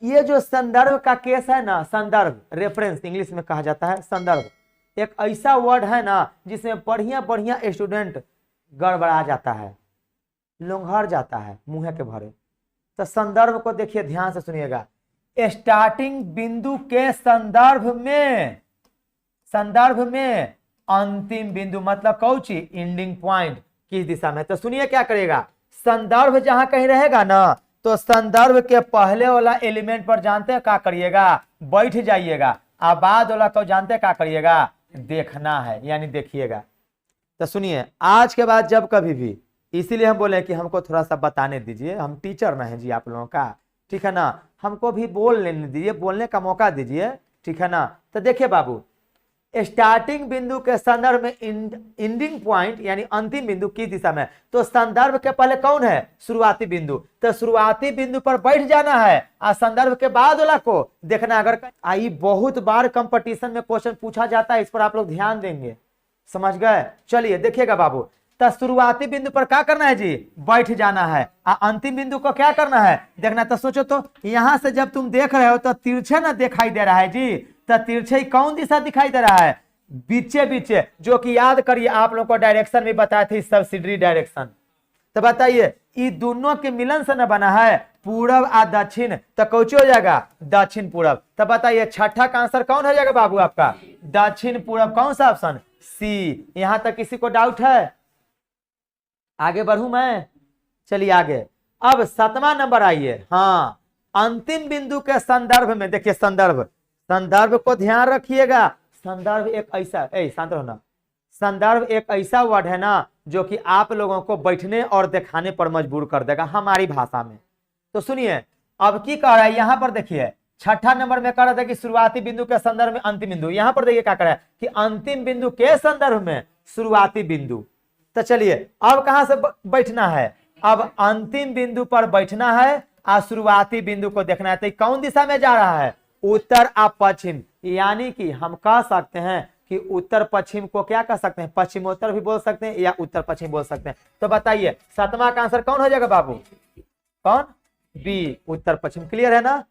ये जो संदर्भ का केस है ना, संदर्भ रेफरेंस इंग्लिश में कहा जाता है, संदर्भ एक ऐसा वर्ड है ना जिसमें बढ़िया बढ़िया स्टूडेंट गड़बड़ा जाता है, लोंघर जाता है मुंह के भरे। तो संदर्भ को देखिए ध्यान से सुनिएगा, स्टार्टिंग बिंदु के संदर्भ में अंतिम बिंदु मतलब कौची एंडिंग पॉइंट किस दिशा में। तो सुनिए क्या करेगा, संदर्भ जहां कहीं रहेगा ना तो संदर्भ के पहले वाला एलिमेंट पर जानते हैं क्या करिएगा, बैठ जाइएगा। अब बाद वाला को जानते हैं क्या करिएगा, देखना है यानी देखिएगा। तो सुनिए आज के बाद जब कभी भी, इसीलिए हम बोले कि हमको थोड़ा सा बताने दीजिए, हम टीचर में हैं जी आप लोगों का, ठीक है ना, हमको भी बोल लेने दीजिए, बोलने का मौका दीजिए, ठीक है ना। तो देखिए बाबू, स्टार्टिंग बिंदु के संदर्भ में एंडिंग पॉइंट यानी अंतिम बिंदु किस दिशा में, तो संदर्भ के पहले कौन है, शुरुआती बिंदु। तो शुरुआती बिंदु पर बैठ जाना है और संदर्भ के बाद वाला को देखना। अगर आई बहुत बार कंपटीशन में क्वेश्चन पूछा जाता है, इस पर आप लोग ध्यान देंगे, समझ गए। चलिए देखिएगा बाबू, तो शुरुआती बिंदु पर क्या करना है जी, बैठ जाना है और अंतिम बिंदु को क्या करना है, देखना। तो सोचो तो यहां से जब तुम देख रहे हो तो तिरछे ना दिखाई दे रहा है जी, तो तिरछे कौन दिशा दिखाई दे रहा है, बीचे बीचे, जो कि याद करिए आप लोगों को डायरेक्शन भी बताया थी, सब्सिडरी डायरेक्शन। तो बताइए ये दोनों के मिलन से न बना है पूरब और दक्षिण, तो कौची हो जाएगा, दक्षिण पूरब। तो बताइए छठा का आंसर कौन हो जाएगा बाबू आपका, दक्षिण पूरब। कौन सा ऑप्शन, सी। यहां तक किसी को डाउट है, आगे बढ़ू मैं, चलिए आगे। अब 7वां नंबर आइए, हाँ, अंतिम बिंदु के संदर्भ में देखिए, संदर्भ को ध्यान रखिएगा। संदर्भ एक ऐसा, शांत रहो ना, संदर्भ एक ऐसा वर्ड है ना जो कि आप लोगों को बैठने और दिखाने पर मजबूर कर देगा हमारी भाषा में। तो सुनिए अब की कह रहा है, यहां पर देखिए छठा नंबर में कह रहा था कि शुरुआती बिंदु के संदर्भ में अंतिम बिंदु, यहां पर देखिए क्या कर रहा है कि अंतिम बिंदु के संदर्भ में शुरुआती बिंदु। तो चलिए अब कहां से बैठना है, अब अंतिम बिंदु पर बैठना है और शुरुआती बिंदु को देखना है। तो कौन दिशा में जा रहा है, उत्तर और पश्चिम, यानी कि हम कह सकते हैं कि उत्तर पश्चिम को क्या कह सकते हैं, पश्चिमोत्तर भी बोल सकते हैं या उत्तर पश्चिम बोल सकते हैं। तो बताइए 7वां का आंसर कौन हो जाएगा बाबू, कौन, बी, उत्तर पश्चिम। क्लियर है ना।